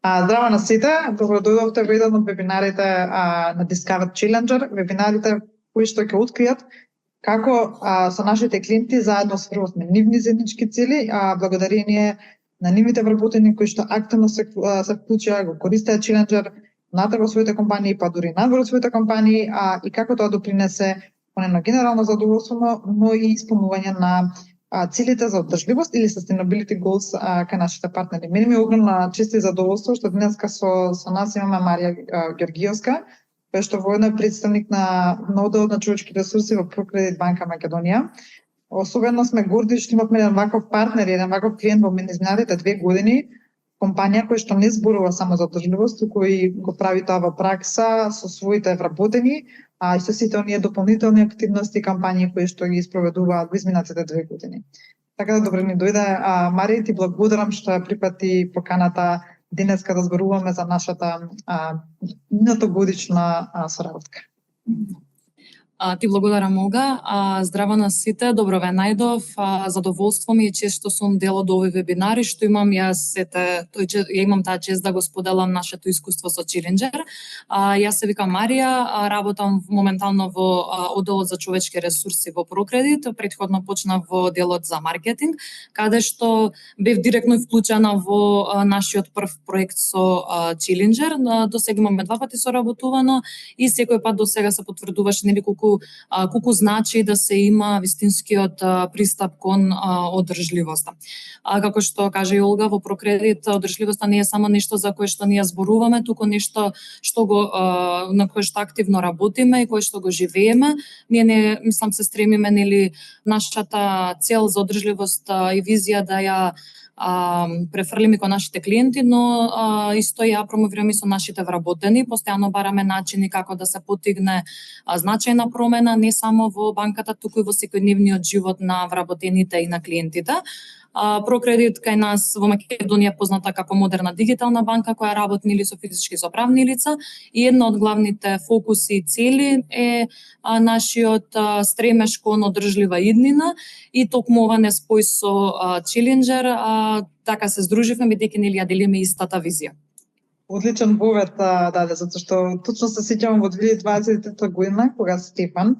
Здраво на сите, добро дојдовте во еден од вебинарите на Discover Challenger, вебинарите кои што ќе откријат како со нашите клиенти заедно стваруваме нивни заеднички цели, благодарение на нивните вработени кои што активно се вклучија, го користеа Challenger внатре во своите компании, па дури надвор од своите компании, и како тоа допринесе на генерално задоволство, но и исполнување на целите за одржливост или sustainability goals кај нашите партнери. Мене ми е огромна чест и задоволство што денеска со нас имаме Марија Георгиевска, која што воедно е представник на одделот на човечки ресурси во ProCredit банка Македонија. Особено сме горди што имавме еден ваков партнер, еден ваков клиент во изминалите 2 години, компанија која што не зборува само за одржливост, туку и го прави тоа во пракса со своите вработени, и со сите оние дополнителни активности и кампањи кои што ги спроведуваат во изминатите 2 години. Така да добро ни дојде. Марија, ти благодарам што ја припати поканата денеска да зборуваме за нашата минатогодишна соработка. Ти благодарам, Олга. Здраво на сите, добро ве најдов. Задоволство ми е чест што сум дел од овој вебинари, што имам ја имам таа чест да го споделам нашето искуство со Challenger. Јас се викам Марија, работам моментално во одделот за човечки ресурси во ProCredit. Претходно почнав во делот за маркетинг, каде што бев директно вклучена во нашиот прв проект со Challenger. До сега имаме 2 пати соработувано и секој пат до сега се потврдуваше нели колку значи да се има вистинскиот пристап кон одржливоста. Како што каже Олга, во ProCredit одржливоста не е само нешто за кое што ние зборуваме, туку нешто што го на кое што активно работиме и кое што го живееме. Ние не мислам се стремиме нели нашата цел за одржливост и визија да ја префрлиме кон нашите клиенти, но исто ја промовираме со нашите вработени. Постојано бараме начини како да се потигне значајна промена не само во банката, туку и во секојдневниот живот на вработените и на клиентите. ProCredit кај нас во Македонија е позната како модерна дигитална банка која работи или со физички и со правни лица, и една од главните фокуси и цели е нашиот стремеж кон одржлива иднина, и токму ова не спој со Challenger, така се здруживме бидејќи нели ја делиме истата визија. Одличен повед даде, затоа што точно се сеќавам во 2020 година кога Стефан,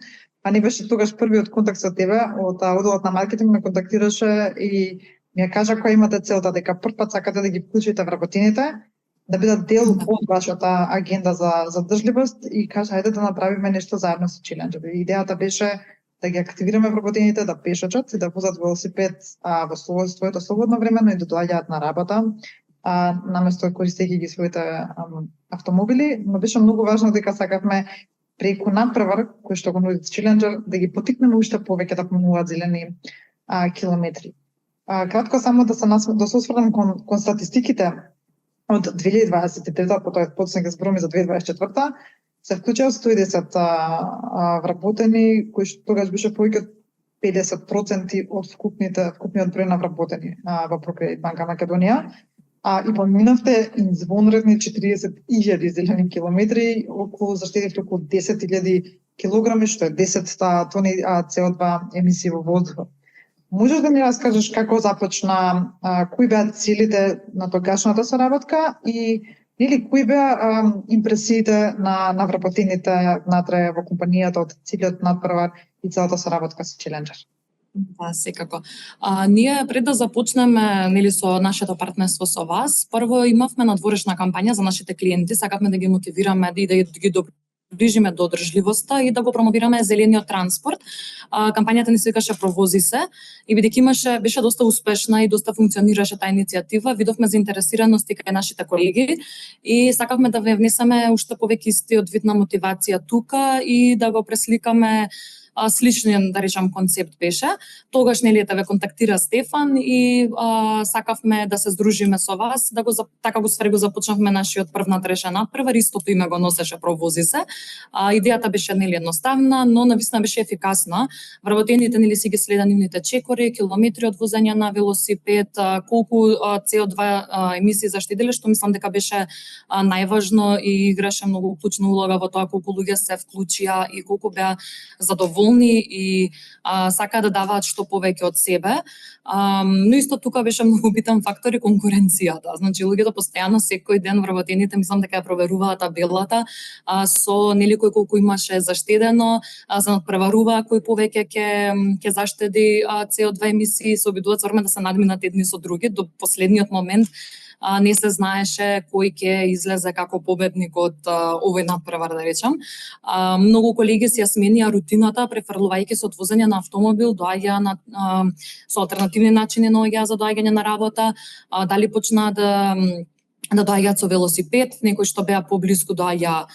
не беше тогаш првиот контакт со тебе, од одделот на маркетинг ме контактираше и ми ја кажа која имате целта, дека прв пат сакате да ги вклучите вработените, да бидат дел од вашата агенда за одржливост, и кажа ајде да направиме нешто заедно со Challenger. Идејата беше да ги активираме вработените, да пешачат и да возат велосипед во своето слободно време, но и да доаѓаат на работа, наместо користејќи ги своите автомобили. Но беше многу важно дека сакавме преку надпревар кој што го нуди Challenger да ги потикнеме уште повеќе да поминуваат зелени километри. Кратко само да се осврнам кон статистиките од 2023, потоа почнеме да зборуваме за 2024, се вклучува 110 вработени, кои што тогаш беше повеќе од 50% од вкупниот број на вработени во ProCredit банка Македонија. И поминавте извонредни 40.000 зелени километри, заштедивте околу 10.000 килограми, што е 10 тони CO2 емисии во воздухот. Можеш да ми раскажеш како започна, кои беа целите на тогашната соработка и кои беа импресиите на вработените внатре во компанијата од целиот надпревар и целата соработка со Challenger? Да, секако. Ние пред да започнеме нели со нашето партнерство со вас, прво имавме надворешна кампања за нашите клиенти, сакавме да ги мотивираме и да ги доближиме до одржливоста и да го промовираме зелениот транспорт. Кампањата ни се викаше Провози се, и бидејќи беше доста успешна и доста функционираше таа иницијатива, видовме заинтересираност и кај нашите колеги и сакавме да ве внесеме уште повеќе истиот вид на мотивација тука и да го пресликаме сличен, да речам, концепт беше. Тогаш нели ве контактира Стефан и сакавме да се здружиме со вас, да го така го започнавме нашиот прв надрешен надпревар, истото име го носеше Провози се. Идејата беше нели едноставна, но навистина беше ефикасна. Вработените нели си ги следа нивните чекори, километри од возење на велосипед, колку CO2 емисии заштеделе, што мислам дека беше најважно и играше многу клучна улога во тоа колку луѓе се вклучија и колку беа задоволни доволни и сакаат да даваат што повеќе од себе. Но исто тука беше многу битен фактор и конкуренцијата. Значи луѓето постојано секој ден вработените мислам дека ја проверуваат табелата со нели кој колку имаше заштедено, за надпреваруваа кој повеќе ќе заштеди CO2 емисии, се обидуваат стварно да се надминат едни со други до последниот момент. Не се знаеше кој ќе излезе како победник од овој надпревар, да речам. Многу колеги си ја сменија рутината, префрлувајќи се од возење на автомобил, доаѓаа на со алтернативни начини за доаѓање на работа, дали почнаа да доаѓаат со велосипед, некои што беа поблиску доаѓа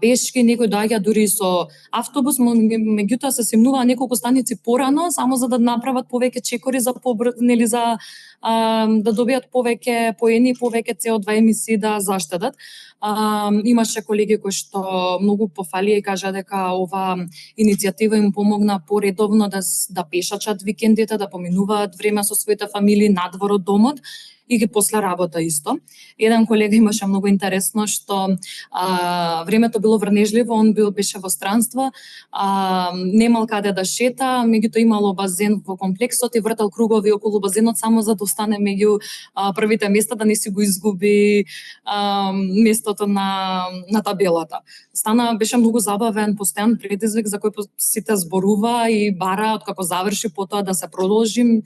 пешки, некои доаѓа дури со автобус, меѓутоа се симнуваа неколку станици порано само за да направат повеќе чекори за нели за да добијат повеќе поени, повеќе CO2 емисии да заштедат. Имаше колеги кои што многу пофалија и кажа дека ова иницијатива им помогна поредовно да пешачат викендите, да поминуваат време со своите фамилии надвор од домот и ги после работа исто. Еден колега имаше многу интересно што времето било врнежливо, он беше во странство, немал каде да шета, меѓутоа имало базен во комплексот и вртел кругови околу базенот само за да остане меѓу првите места, да не си го изгуби местото на табелата. Беше многу забавен, постојан предизвик за кој сите зборува и бара од како заврши потоа да се продолжим,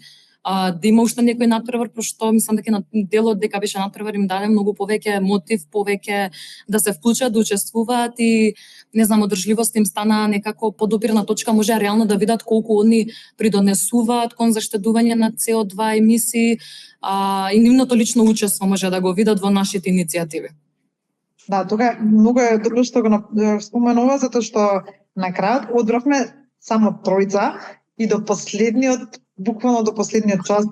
да има уште некој надпревар, пошто мислам дека на делот дека беше надпревар им даде многу повеќе мотив, повеќе да се вклучат, да учествуваат и не знам, одржливост им стана некако подопирна точка, може реално да видат колку они придонесуваат кон заштедување на CO2 емисии и нивното лично учество може да го видат во нашите иницијативи. Да, тука многу е добро што го споменува, затоа што на крајот одбравме само тројца и до последниот, буквално до последниот час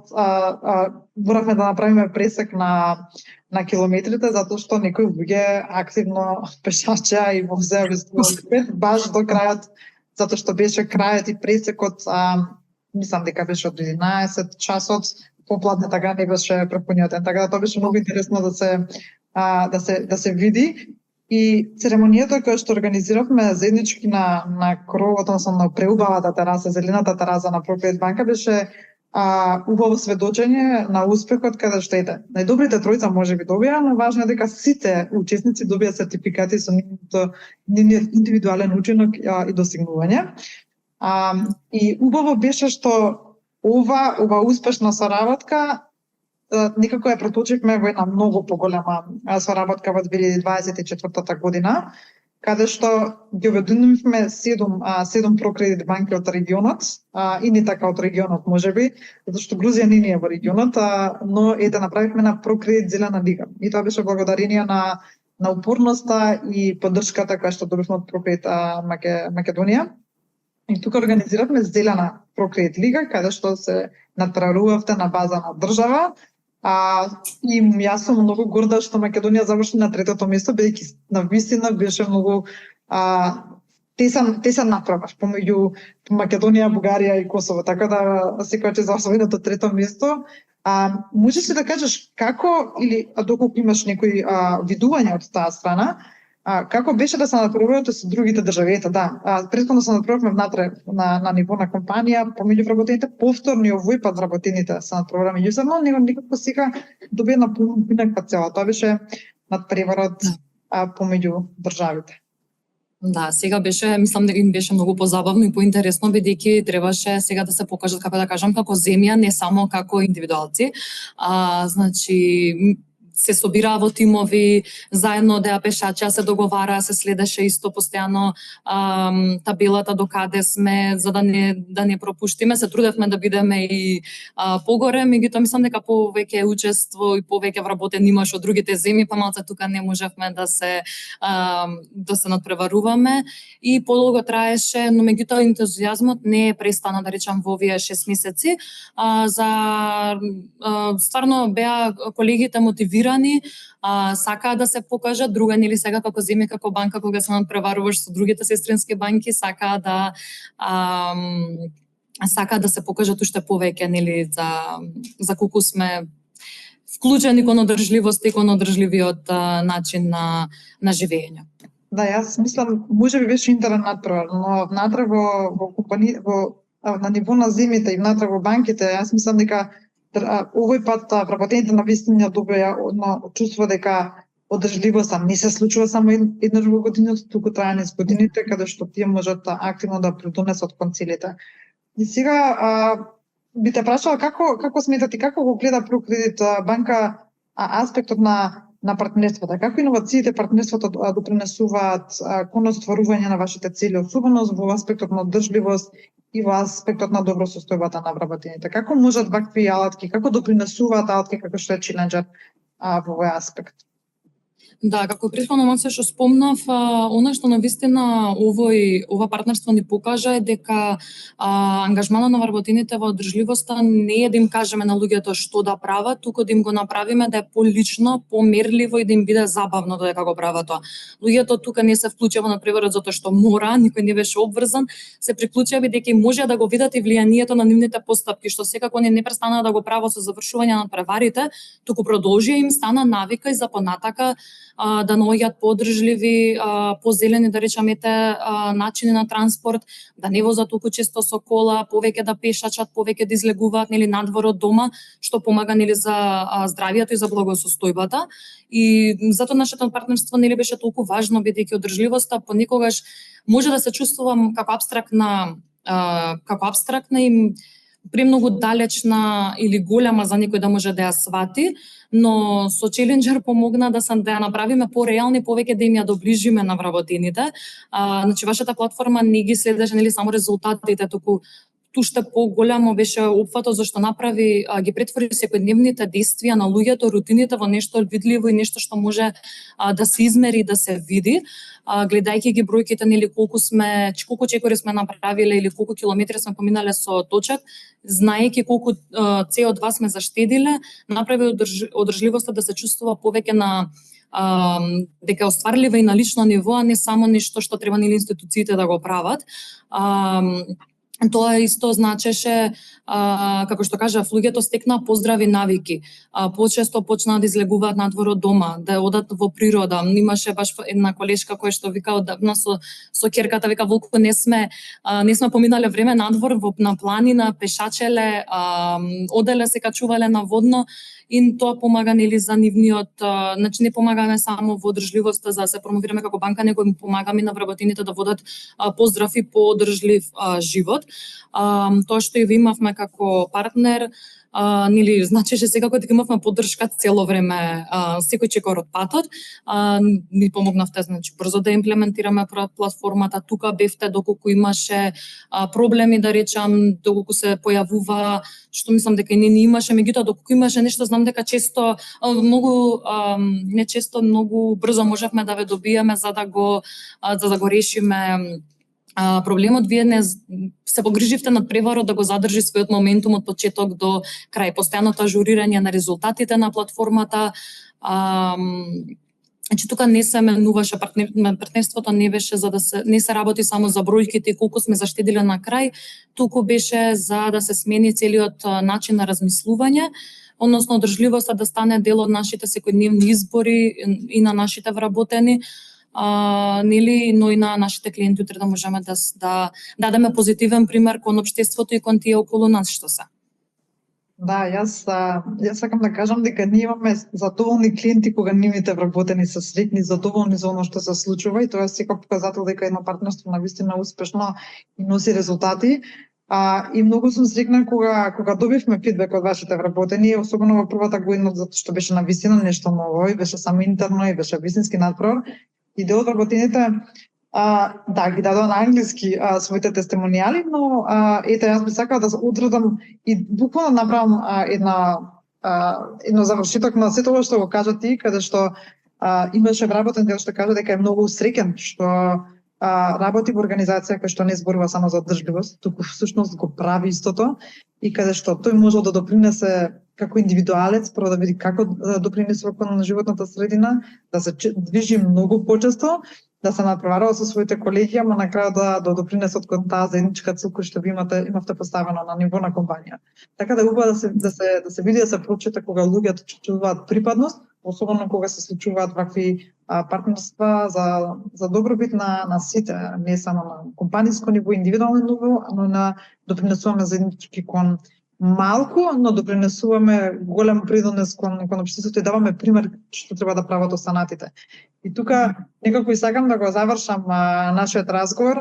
моравме да направиме пресек на километрите, затоа што некои луѓе активно пешачеа и возеа без велосипед баш до крајот, затоа што беше крајот и пресекот, мислам дека беше од 11 часот попладне, така не беше препуњатен, така да тоа беше многу интересно да се види. И церемонијата која што организиравме заеднички на кровот, односно на преубавата тераса, зелената тераса на Прокред банка, беше убаво сведочење на успехот, каде што ете. Најдобрите тројца можеби добија, но важно е дека сите учесници добија сертификати со нивниот индивидуален учинок и достигнување. И убаво беше што ова успешна соработка некако ја проточивме во една многу поголема соработка во 2024 година, каде што ги обединивме 7 прокредит банки од регионот, и не така од регионот можеби, затоа што Грузија не е во регионот, но направивме на Прокредит Зелена лига. И тоа беше благодарение на упорноста и поддршката која што добивме од Прокредит Македонија. И тука организиравме Зелена Прокредит лига, каде што се надпреварувавте на база на држава. И јас сум многу горда што Македонија заврши на 3-то место, бидејќи навистина беше многу тесен надпревар помеѓу Македонија, Бугарија и Косово, така да секој ќе заврши на 3-то место. Можеш ли да кажеш како или доколку имаш некои видувања од таа страна, како беше да се надпреварувате со другите држави? Да, претходно се надпреварувавме внатре на ниво на компанија, помеѓу вработените, повторно и овој пат вработените се надпреваруваме меѓусебно, него никако сега доби една поинаква цела. Тоа беше надпреварот помеѓу државите. Да, сега беше, мислам дека им беше многу позабавно и поинтересно, бидејќи требаше сега да се покажат, како да кажам, како земја, не само како индивидуалци. Значи, се собираа во тимови, заедно да ја пешачеа, се договараа, се следеше исто постојано табелата до каде сме, за да не пропуштиме. Се трудевме да бидеме и погоре, меѓутоа мислам дека повеќе учество и повеќе вработен имаш од другите земји, па малце тука не можевме да се надпреваруваме и подолго траеше, но меѓутоа ентузијазмот не престана, да речам, во овие 6 месеци. Стварно беа колегите мотивирани, сакаа да се покажат, друга нели сега како земја, како банка, кога се надпреваруваш со другите сестрински банки, сакаа да се покажат уште повеќе, нели, за колку сме вклучени кон одржливост и кон одржливиот начин на живење. Да, јас мислам, може би беше интерен надпревар, но внатре во компанија, на ниво на земјите и внатре во банките, јас мислам дека овој пат вработените на вистина добија чувство дека одржливоста не се случува само еднаш во годината, туку трае низ годините, каде што тие можат активно да придонесат кон целите. И сега би те прашала како сметате, како го гледа Прокредит банка аспектот на партнерството, како иновациите партнерството допринесуваат кон остварување на вашите цели, особено во аспектот на одржливост и во аспектот на добросостојбата на вработените. Како можат вакви алатки, како допринесуваат алатки како што е Challenger во овој аспект? Да, како претходно малце што спомнав, она што навистина ова партнерство ни покажа е дека ангажманот на вработените во одржливоста не е да им кажеме на луѓето што да прават, туку да им го направиме да е полично, померливо и да им биде забавно додека го прават тоа. Луѓето тука не се вклучува на преварот затоа што мора, никој не беше обврзан, се приклучија бидејќи може да го видат и влијанието на нивните постапки, што секако не престанаа да го прават со завршување на преварите, туку продолжија им стана навика и за понатака да наоѓаат подржливи, позелени, да речеме, начини на транспорт, да не возат толку често со кола, повеќе да пешачат, повеќе да излегуваат надвор од дома, што помага за здравието и за благосостојбата. И затоа нашето партнерство беше толку важно, бидејќи одржливоста понекогаш може да се чувствува како абстрактна и премногу далечна или голема за некој да може да ја свати, но со Challenger помогна да ја направиме пореални, повеќе да им ја доближиме на вработените. Значи вашата платформа не ги следеше само резултатите, туку уште поголемо беше опфатот зашто ги претвори секојдневните дејствија на луѓето, рутините во нешто видливо и нешто што може да се измери, да се види, гледајќи ги бројките, колку чекори сме направиле или колку километри сме поминале со точак, знаејќи колку CO2 сме заштедиле, направи одржливоста да се чувствува повеќе на дека е остварлива и на лично ниво, а не само нешто што треба институциите да го прават. Тоа исто значеше, како што кажав, луѓето стекнаа поздрави навики, почесто почнаа да излегуваат надвор од дома, да одат во природа. Имаше баш една колешка која што вика одавна со ќерката, вика волку не сме поминале време надвор на планина, пешачеле, оделе се качувале на водно, и тоа помага за нивниот, значи не помагаме само во одржливоста за да се промовираме како банка, него им помагаме на вработените да водат поздрав и поодржлив живот. Тоа што и ви имавме како партнер, значеше секако дека имавме поддршка цело време, секој чекор од патот. Ни помогнавте, значи брзо да имплементираме платформата, тука бевте доколку имаше проблеми, да речам, доколку се појавува, што мислам дека не имаше, меѓутоа доколку имаше нешто, знам дека често многу брзо можевме да ве добиеме за да го решиме проблемот. Вие не се погриживте над преварот да го задржи својот моментум од почеток до крај, постојаното ажурирање на резултатите на платформата. Значи тука не се менуваше партнерството, не се работи само за бројките и колку сме заштедиле на крај, туку беше за да се смени целиот начин на размислување, односно одржливоста да стане дел од нашите секојдневни избори и на нашите вработени, но и на нашите клиенти утре да можеме да дадеме позитивен пример кон општеството и кон тие околу нас што се. Да, јас сакам да кажам дека ние имаме задоволни клиенти кога нивните вработени се среќни, задоволни за оно што се случува, и тоа е секој показател дека едно партнерство навистина успешно и носи резултати. И многу сум среќна кога добивме фидбек од вашите вработени, особено во првата година, затоа што беше навистина нешто ново и беше само интерно и беше вистински надпревар. И дел од вработените ги дадоа на англиски своите тестимонијали, но јас би сакала да се одредам и буквално направам едно завршиток на сето ова што го кажа ти, каде што имаше вработен дел што кажа дека е многу среќен што работи во организација која што не зборува само за одржливост, туку всушност го прави истото, и каде што тој може да допринесе како индивидуалец, прво да види како допринесува кон животната средина, да се движи многу почесто, да се надпреварува со своите колеги, ама на крај да допринесат кон таа заедничка цел која што ви имавте поставено на ниво на компанија. Така да убаво да се види, да се прочита кога луѓето чувствуваат припадност, особено кога се случуваат вакви партнерства за добробит на сите, не само на компанијско ниво, индивидуално ниво, но на допринесуваме заеднички кон малку, но допринесуваме голем придонес кон општеството и даваме пример што треба да прават останатите. И тука некако и сакам да го завршам нашиот разговор,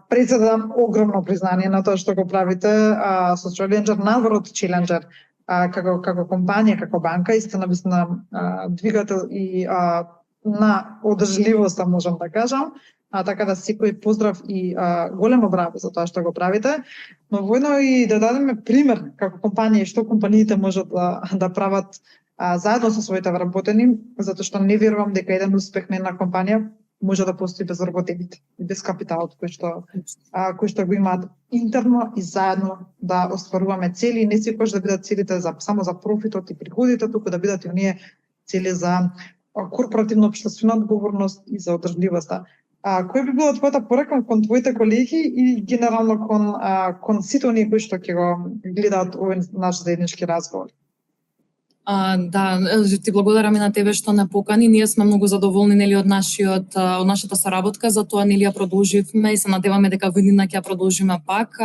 пред се да дам огромно признание на тоа што го правите со Challenger, надвор од Challenger, како компанија, како банка, истина двигател и на одржливоста, можам да кажам, така да секој поздрав и големо браво за тоа што го правите, но воедно и да дадеме пример како компанија што компаниите можат да прават заедно со своите вработени, затоа што не верувам дека еден успех на една компанија може да постои без вработените и без капиталот кој што го имаат интерно и заедно да остваруваме цели, и не секогаш да бидат целите само за профитот и приходите, туку да бидат и оние цели за корпоративна општествена одговорност и за одржливоста. Кој би била твојата порака кон твоите колеги и генерално кон сите оние кои што ќе го гледаат овој наш заеднички разговор? Да, ти благодарам и на тебе што не покани. Ние сме многу задоволни нели од нашата соработка, затоа нели ја продолживме и се надеваме дека во иднина ќе ја продолжиме пак.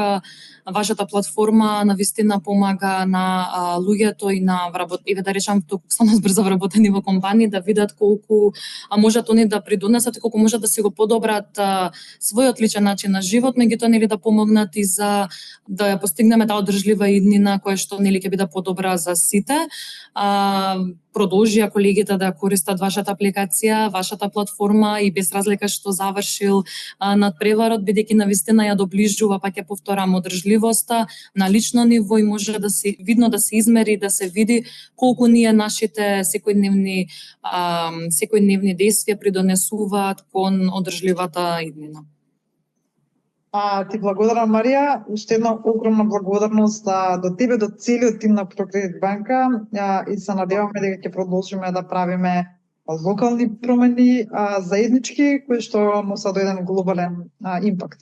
Вашата платформа навистина помага на луѓето и на да речам туку само збрзо вработени во компании да видат колку можат они да придонесат и колку можат да си го подобрат својот личен начин на живот, меѓутоа нели да помогнат и за да ја постигнеме таа одржлива иднина која што нели ќе биде подобра за сите. Продолжија колегите да користат вашата апликација, вашата платформа и без разлика што завршил надпреварот, бидејќи навистина ја доближува, па ќе повторам, одржливоста на лично ниво и може да се видно да се измери, да се види колку ние нашите секојдневни действија придонесуваат кон одржливата иднина. Ти благодарам, Марија. Уште една огромна благодарност до тебе, до целиот тим на ProCredit банка и се надеваме дека ќе продолжиме да правиме локални промени заеднички кои што носат еден глобален импакт.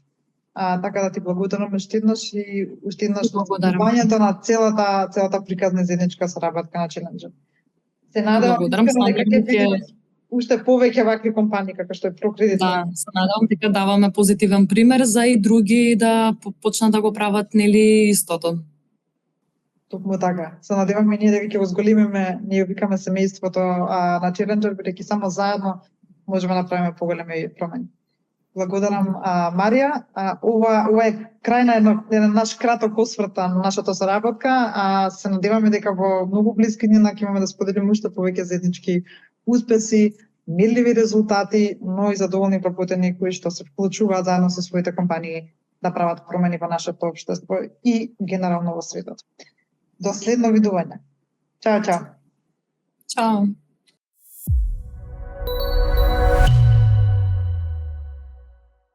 Така да ти благодарам уште еднаш и уште еднаш благодарувањето на целата приказна заедничка соработка на Challenger. Се надевам дека ќе видиме уште повеќе вакви компании како што е ProCredit. Да, се надевам дека даваме позитивен пример за и други да почнат да го прават нели истото. Токму така. Се надеваме ние дека ќе го зголемиме, ние викаме семејството на Challenger, бидејќи само заедно можеме да направиме поголеми промени. Благодарам, Марија. Ова е крај на еден наш краток осврт на нашата соработка. Се надеваме дека во многу блиски иднина ќе имаме да споделиме уште повеќе заеднички успеси, мерливи резултати, но и задоволни вработени кои што се вклучуваат заедно со своите компании да прават промени во нашето општество и генерално во светот. До следно видување. Чао, чао. Чао.